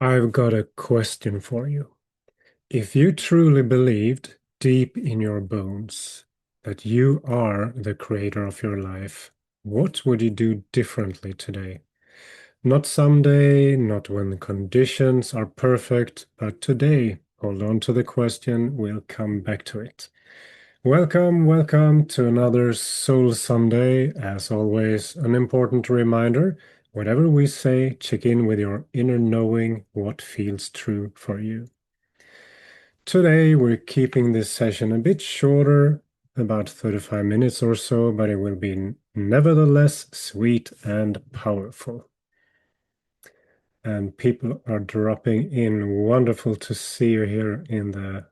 I've got a question for you. If you truly believed deep in your bones that you are the creator of your life, what would you do differently today? Not someday, not when the conditions are perfect, but today. Hold on to the question, we'll come back to it. Welcome to another Soul Sunday. As always, an important reminder, whatever we say, check in with your inner knowing what feels true for you. Today, we're keeping this session a bit shorter, about 35 minutes or so, but it will be nevertheless sweet and powerful. And people are dropping in. Wonderful to see you here in the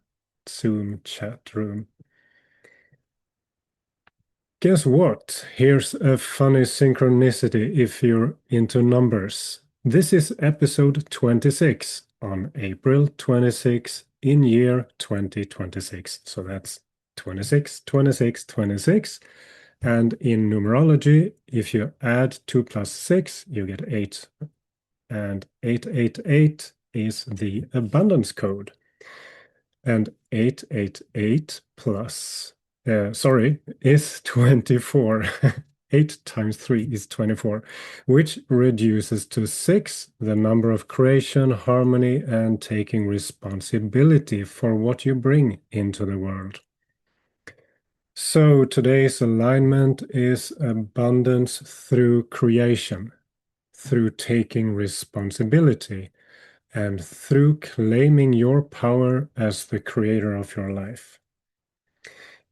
Zoom chat room. Guess what? Here's a funny synchronicity if you're into numbers. This is episode 26 on April 26 in year 2026. So that's 26, 26, 26. And in numerology, if you add 2 plus 6, you get 8. And 888 is the abundance code. And 888 plus is 24. 8 times 3 is 24, which reduces to 6 the number of creation, harmony, and taking responsibility for what you bring into the world. So today's alignment is abundance through creation, through taking responsibility, and through claiming your power as the creator of your life.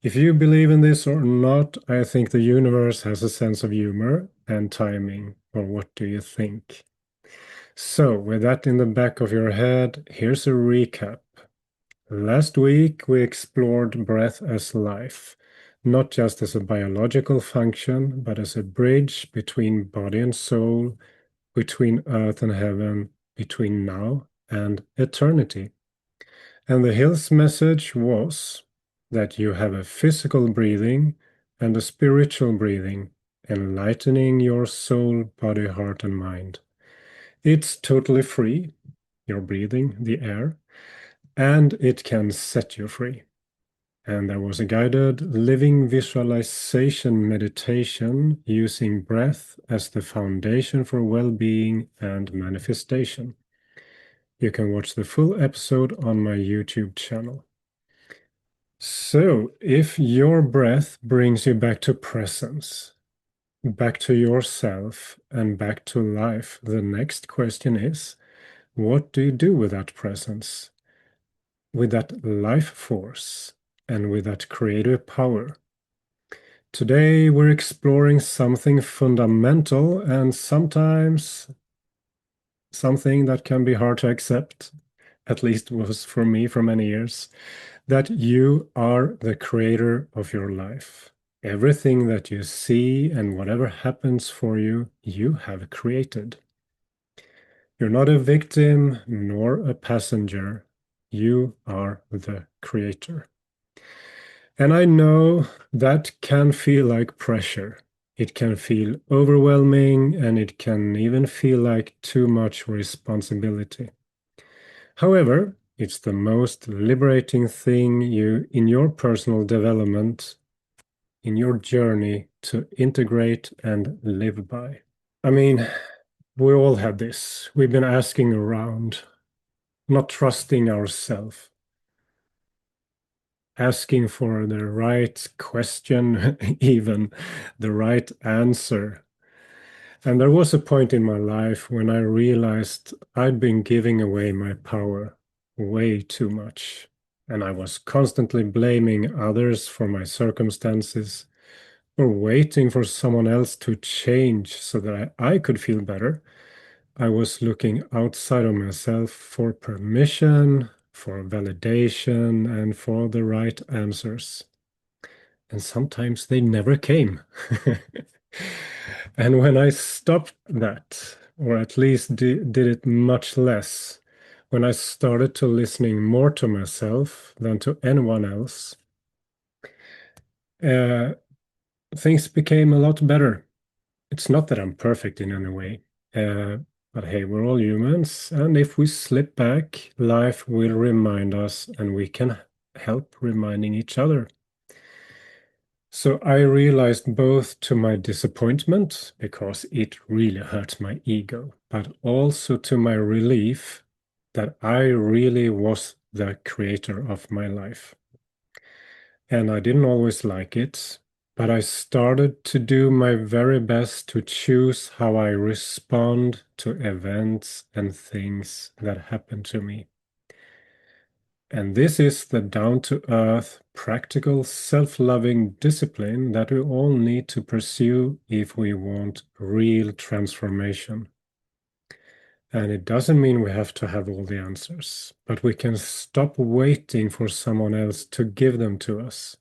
If you believe in this or not, I think the universe has a sense of humor and timing. Or what do you think? So, with that in the back of your head, here's a recap. Last week, we explored breath as life, not just as a biological function, but as a bridge between body and soul, between earth and heaven, between now and eternity. And the Hill's message was that you have a physical breathing and a spiritual breathing, enlightening your soul, body, heart, and mind. It's totally free, your breathing, the air, and it can set you free. And there was a guided living visualization meditation using breath as the foundation for well-being and manifestation. You can watch the full episode on my YouTube channel. So, if your breath brings you back to presence, back to yourself, and back to life, the next question is, what do you do with that presence, with that life force, and with that creative power? Today, we're exploring something fundamental and sometimes something that can be hard to accept, at least was for me for many years, that you are the creator of your life. Everything that you see and whatever happens for you, you have created. You're not a victim nor a passenger. You are the creator. And I know that can feel like pressure. It can feel overwhelming and it can even feel like too much responsibility. However, it's the most liberating thing in your personal development, in your journey to integrate and live by. I mean, we all have this. We've been asking around, not trusting ourselves, asking for the right question, even the right answer. And there was a point in my life when I realized I'd been giving away my power way too much. And I was constantly blaming others for my circumstances or waiting for someone else to change so that I could feel better. I was looking outside of myself for permission, for validation, and for the right answers. And sometimes they never came. And when I stopped that, or at least did it much less, when I started to listening more to myself than to anyone else, uh, things became a lot better. It's not that I'm perfect in any way, But hey, we're all humans, and if we slip back, life will remind us, and we can help reminding each other. So I realized both to my disappointment, because it really hurt my ego, but also to my relief that I really was the creator of my life. And I didn't always like it, but I started to do my very best to choose how I respond to events and things that happen to me. And this is the down-to-earth, practical, self-loving discipline that we all need to pursue if we want real transformation. And it doesn't mean we have to have all the answers, but we can stop waiting for someone else to give them to us.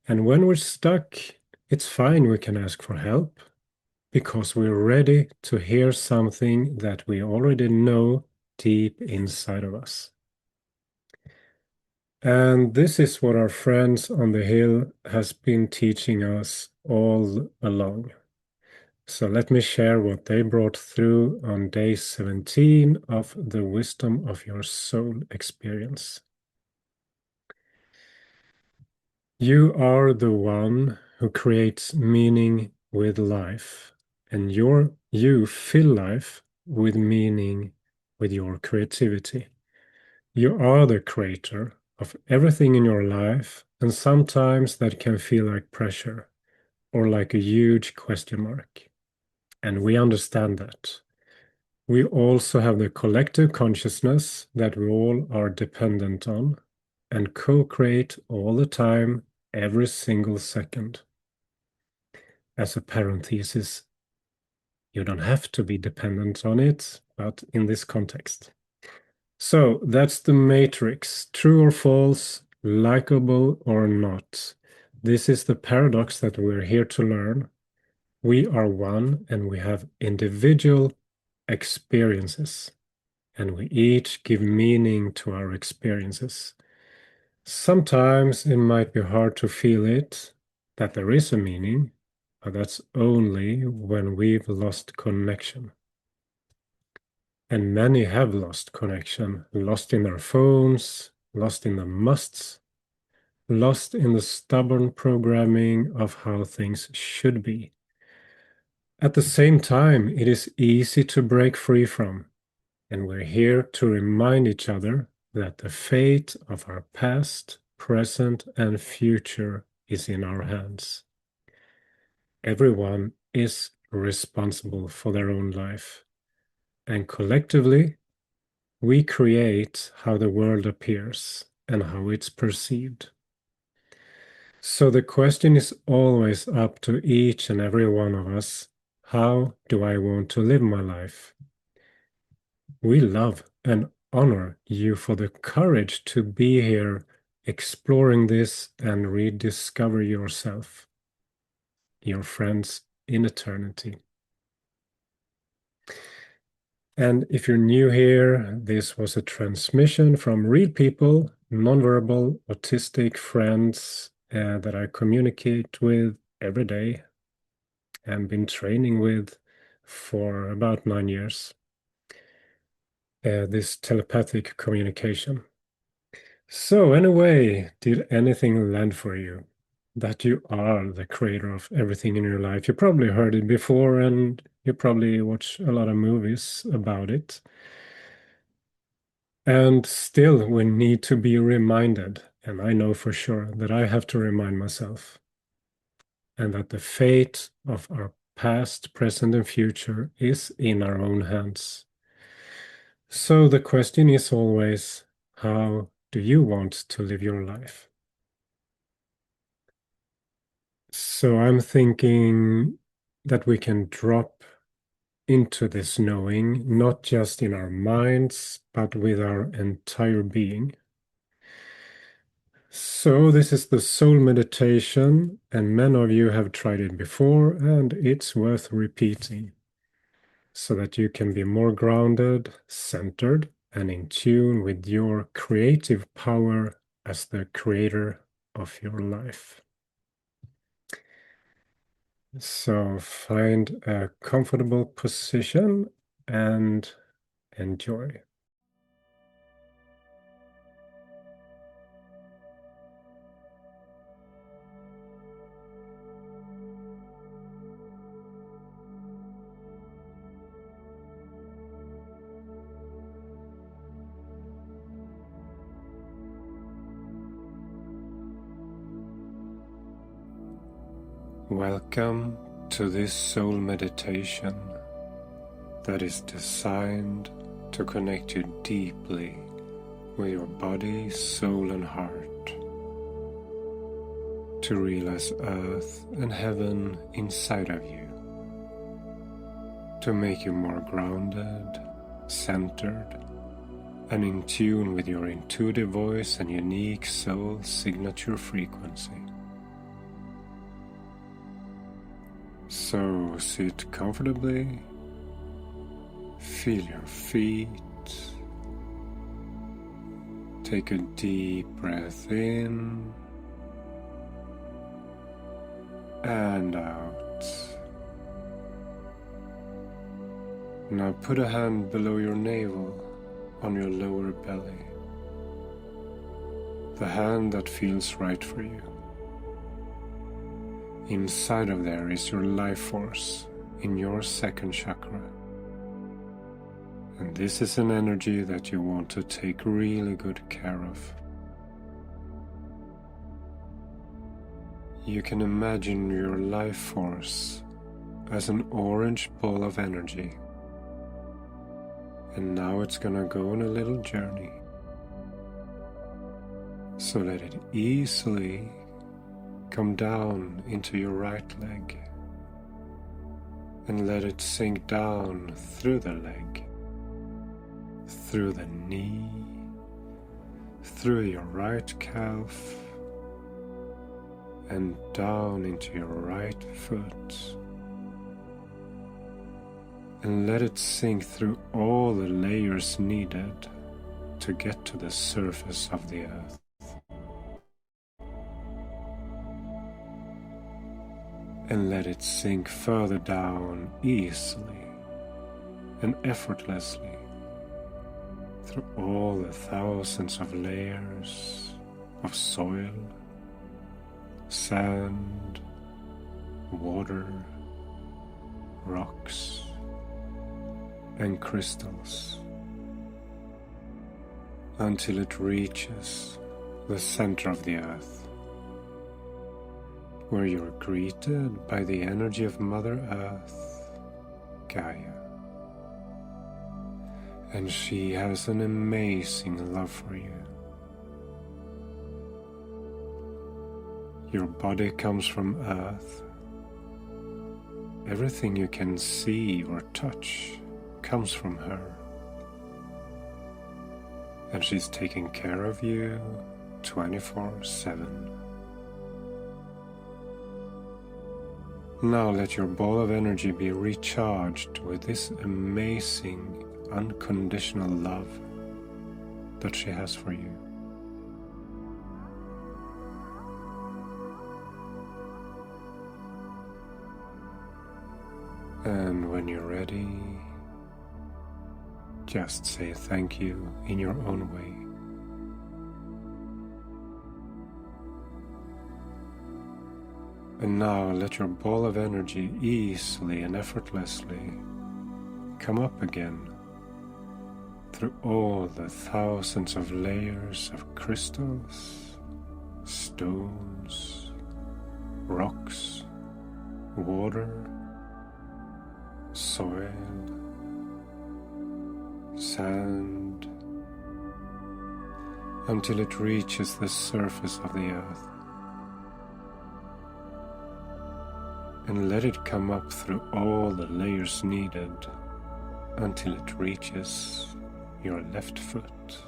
And when we're stuck, it's fine, we can ask for help, because we're ready to hear something that we already know deep inside of us. And this is what our friends on the hill has been teaching us all along. So let me share what they brought through on day 17 of the Wisdom of Your Soul experience. You are the one who creates meaning with life, and you fill life with meaning with your creativity. You are the creator of everything in your life, and sometimes that can feel like pressure or like a huge question mark. And we understand that. We also have the collective consciousness that we all are dependent on and co-create all the time, every single second. As a parenthesis, you don't have to be dependent on it, but in this context. So that's the matrix, true or false, likable or not. This is the paradox that we're here to learn. We are one and we have individual experiences, and we each give meaning to our experiences. Sometimes it might be hard to feel it, that there is a meaning, but that's only when we've lost connection. And many have lost connection, lost in their phones, lost in the musts, lost in the stubborn programming of how things should be. At the same time, it is easy to break free from, and we're here to remind each other that the fate of our past, present, and future is in our hands. Everyone is responsible for their own life, and collectively, we create how the world appears and how it's perceived. So the question is always up to each and every one of us: how do I want to live my life? We love and honor you for the courage to be here exploring this and rediscover yourself, your friends in eternity. And if you're new here, this was a transmission from real people, nonverbal, autistic friends that I communicate with every day and been training with for about 9 years. This telepathic communication. So anyway, did anything land for you? That you are the creator of everything in your life. You probably heard it before, and you probably watch a lot of movies about it. And still, we need to be reminded, and I know for sure that I have to remind myself, and that the fate of our past, present, and future is in our own hands. So the question is always, how do you want to live your life? So I'm thinking that we can drop into this knowing, not just in our minds, but with our entire being. So this is the soul meditation, and many of you have tried it before, and it's worth repeating so that you can be more grounded, centered, and in tune with your creative power as the creator of your life. So find a comfortable position and enjoy. Welcome to this soul meditation that is designed to connect you deeply with your body, soul and heart, to realize earth and heaven inside of you, to make you more grounded, centered, and in tune with your intuitive voice and unique soul signature frequency. So sit comfortably, feel your feet, take a deep breath in and out. Now put a hand below your navel on your lower belly, the hand that feels right for you. Inside of there is your life force in your second chakra. And this is an energy that you want to take really good care of. You can imagine your life force as an orange ball of energy. And now it's gonna go on a little journey. So let it easily come down into your right leg and let it sink down through the leg, through the knee, through your right calf, and down into your right foot. And let it sink through all the layers needed to get to the surface of the earth. And let it sink further down easily and effortlessly through all the thousands of layers of soil, sand, water, rocks, and crystals, until it reaches the center of the earth, where you're greeted by the energy of Mother Earth, Gaia. And she has an amazing love for you. Your body comes from Earth. Everything you can see or touch comes from her. And she's taking care of you 24/7. Now let your ball of energy be recharged with this amazing, unconditional love that she has for you. And when you're ready, just say thank you in your own way. And now let your ball of energy easily and effortlessly come up again through all the thousands of layers of crystals, stones, rocks, water, soil, sand, until it reaches the surface of the earth. And let it come up through all the layers needed until it reaches your left foot.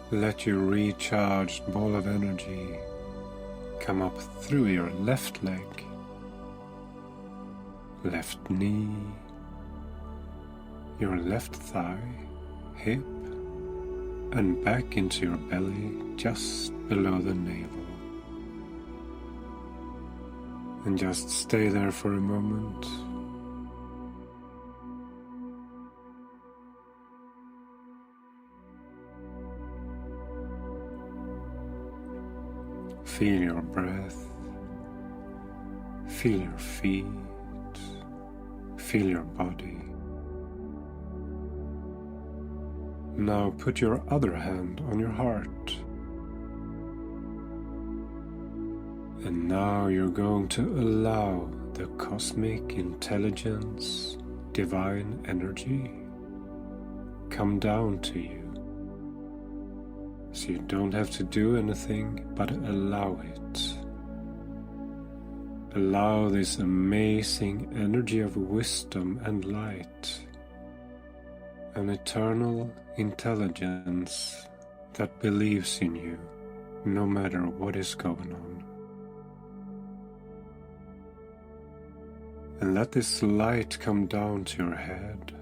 Let your recharged ball of energy come up through your left leg, left knee, your left thigh, hip, and back into your belly just below the navel. And just stay there for a moment Feel your breath. Feel your feet. Feel your body. Now put your other hand on your heart. And now you're going to allow the cosmic intelligence, divine energy, come down to you. So you don't have to do anything but allow it. Allow this amazing energy of wisdom and light, an eternal intelligence that believes in you no matter what is going on. And let this light come down to your head,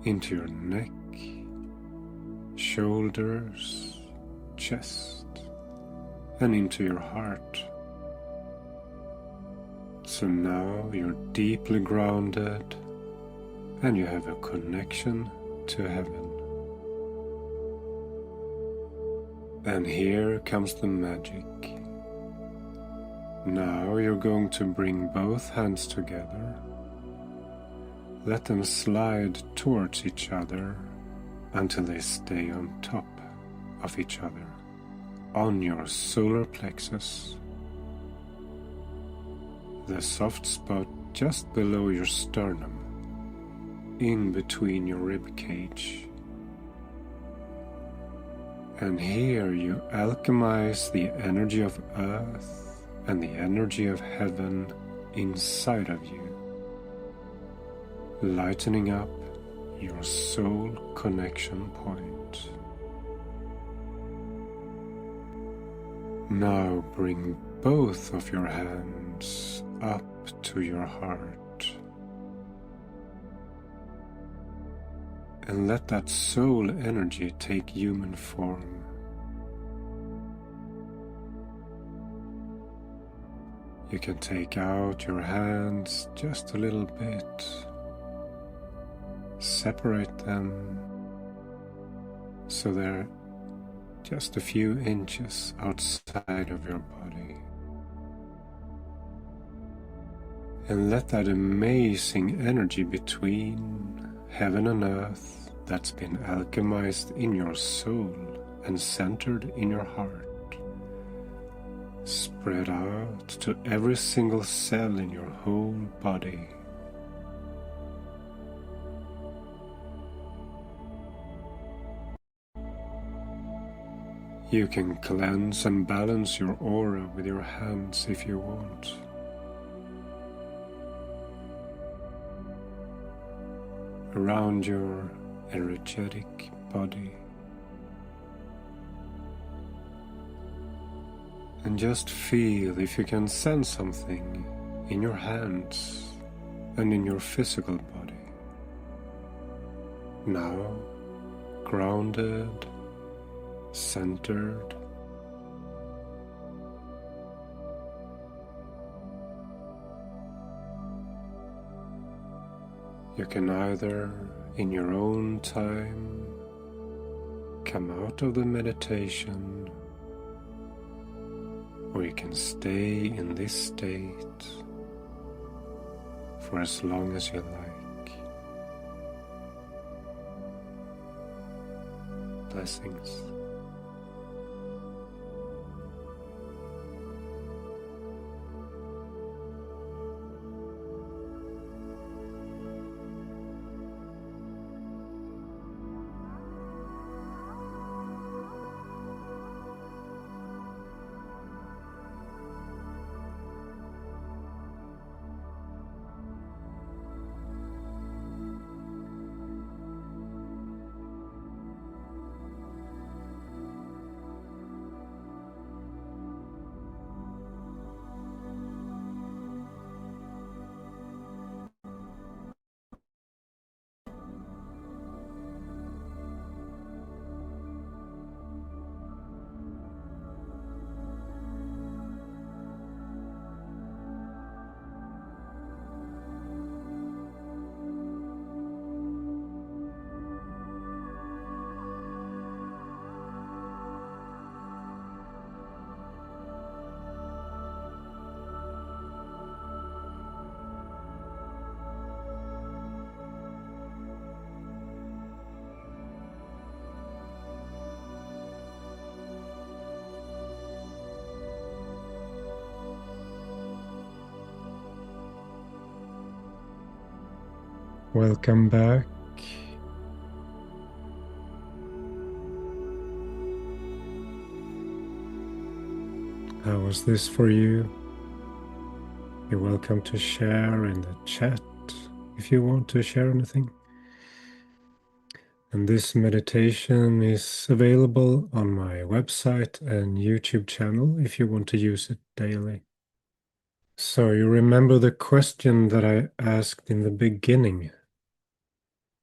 into your neck, shoulders, chest, and into your heart. So now you're deeply grounded and you have a connection to heaven. And here comes the magic. Now you're going to bring both hands together. Let them slide towards each other until they stay on top of each other, on your solar plexus, the soft spot just below your sternum, in between your rib cage. And here you alchemize the energy of earth and the energy of heaven inside of you, lightening up your soul connection point. Now bring both of your hands up to your heart and let that soul energy take human form. You can take out your hands just a little bit, separate them so they're just a few inches outside of your body. And let that amazing energy between heaven and earth that's been alchemized in your soul and centered in your heart spread out to every single cell in your whole body. You can cleanse and balance your aura with your hands if you want. Around your energetic body. And just feel if you can sense something in your hands and in your physical body. Now, grounded, centered. You can either, in your own time, come out of the meditation, or you can stay in this state for as long as you like. Blessings. Welcome back. How was this for you? You're welcome to share in the chat if you want to share anything. And this meditation is available on my website and YouTube channel if you want to use it daily. So you remember the question that I asked in the beginning.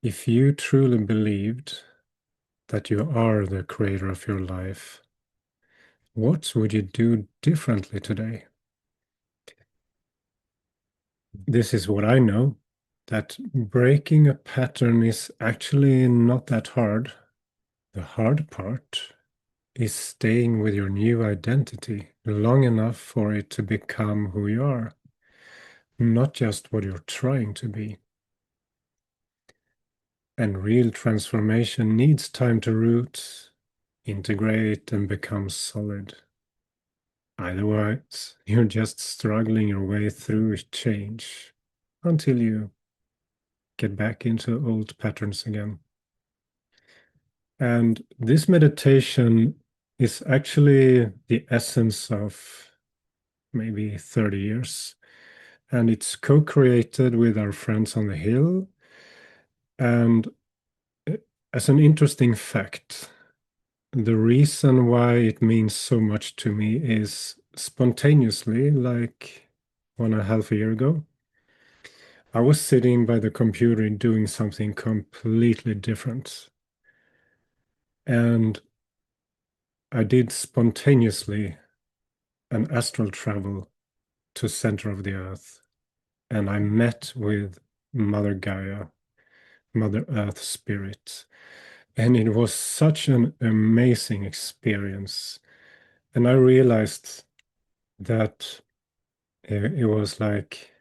If you truly believed that you are the creator of your life, what would you do differently today? This is what I know, that breaking a pattern is actually not that hard. The hard part is staying with your new identity long enough for it to become who you are, not just what you're trying to be. And real transformation needs time to root, integrate, and become solid. Otherwise, you're just struggling your way through change until you get back into old patterns again. And this meditation is actually the essence of maybe 30 years. And it's co-created with our friends on the hill. And as an interesting fact, the reason why it means so much to me is spontaneously, like 1.5 years ago, I was sitting by the computer doing something completely different. And I did spontaneously an astral travel to center of the earth. And I met with Mother Gaia, Mother Earth Spirit. And it was such an amazing experience. And I realized that it was like,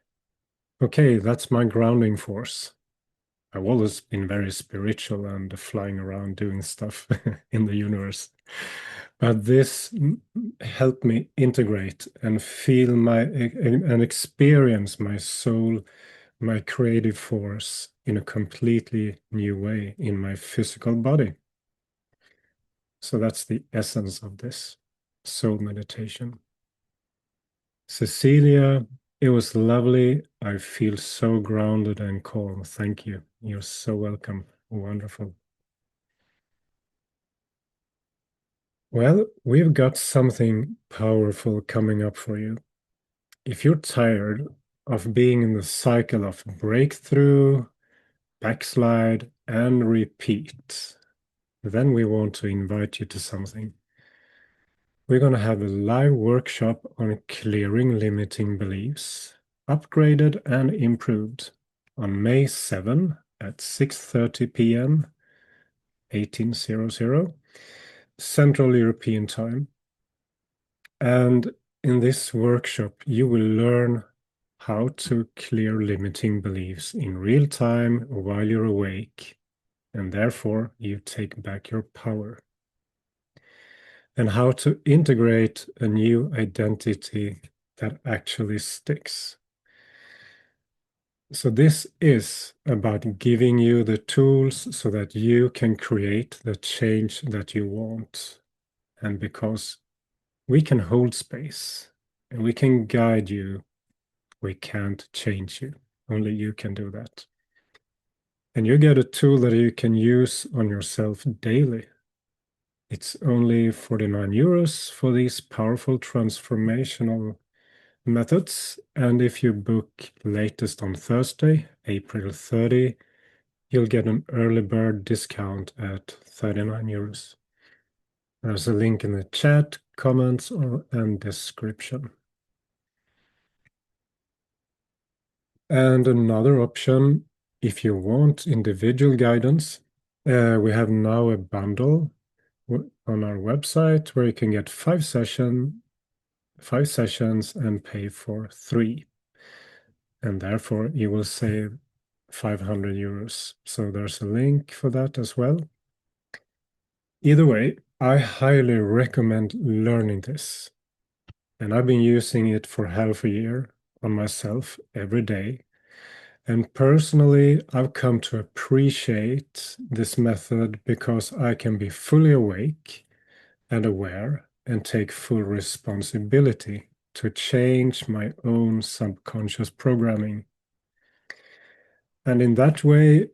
okay, that's my grounding force. I've always been very spiritual and flying around doing stuff in the universe. But this helped me integrate and feel and experience my soul, my creative force in a completely new way in my physical body. So that's the essence of this soul meditation. Cecilia, it was lovely. I feel so grounded and calm. Thank you. You're so welcome. Wonderful. Well, we've got something powerful coming up for you. If you're tired of being in the cycle of breakthrough, backslide, and repeat, then we want to invite you to something. We're going to have a live workshop on clearing limiting beliefs, upgraded and improved, on May 7 at 6:30 p.m. 1800 Central European Time. And in this workshop, you will learn how to clear limiting beliefs in real time while you're awake, and therefore you take back your power. And how to integrate a new identity that actually sticks. So this is about giving you the tools so that you can create the change that you want. And because we can hold space and we can guide you, we can't change you. Only you can do that. And you get a tool that you can use on yourself daily. It's only 49 euros for these powerful transformational methods. And if you book latest on Thursday, April 30, you'll get an early bird discount at 39 euros. There's a link in the chat, comments, and description. And another option, if you want individual guidance, we have now a bundle on our website where you can get 5 sessions and pay for 3. And therefore you will save 500 euros. So there's a link for that as well. Either way, I highly recommend learning this. And I've been using it for half a year on myself every day. And personally, I've come to appreciate this method because I can be fully awake and aware and take full responsibility to change my own subconscious programming. And in that way,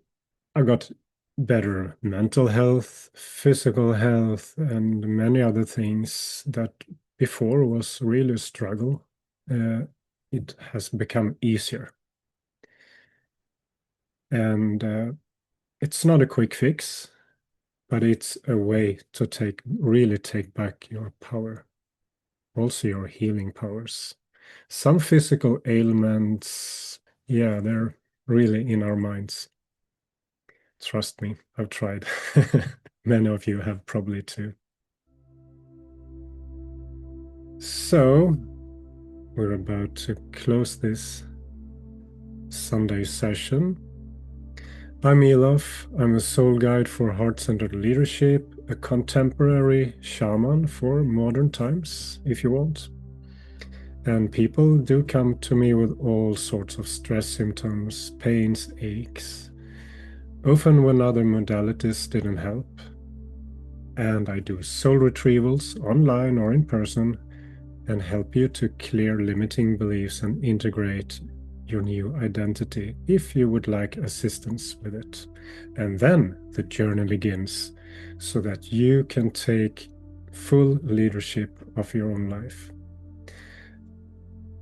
I got better mental health, physical health, and many other things that before was really a struggle. It has become easier. And it's not a quick fix, but it's a way to really take back your power, also your healing powers. Some physical ailments, yeah, they're really in our minds. Trust me, I've tried. Many of you have probably too. So, we're about to close this Sunday session. I'm Elof. I'm a soul guide for heart-centered leadership, a contemporary shaman for modern times, if you want. And people do come to me with all sorts of stress symptoms, pains, aches, often when other modalities didn't help. And I do soul retrievals online or in person and help you to clear limiting beliefs and integrate your new identity if you would like assistance with it. And then the journey begins so that you can take full leadership of your own life.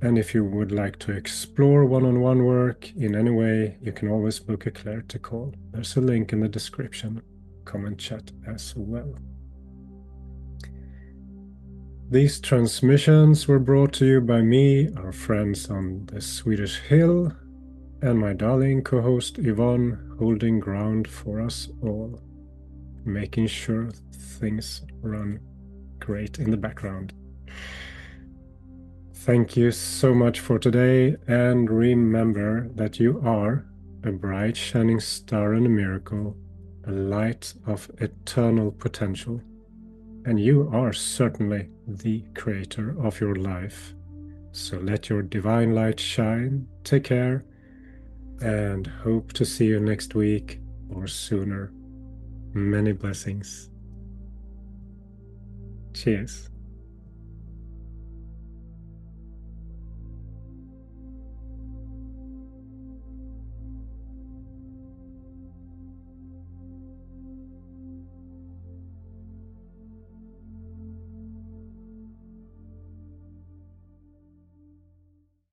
And if you would like to explore one-on-one work in any way, you can always book a clarity call. There's a link in the description. Come and chat as well. These transmissions were brought to you by me, our friends on the Swedish Hill, and my darling co-host Yvonne, holding ground for us all, making sure things run great in the background. Thank you so much for today, and remember that you are a bright shining star and a miracle, a light of eternal potential. And you are certainly the creator of your life. So let your divine light shine. Take care and hope to see you next week or sooner. Many blessings. Cheers.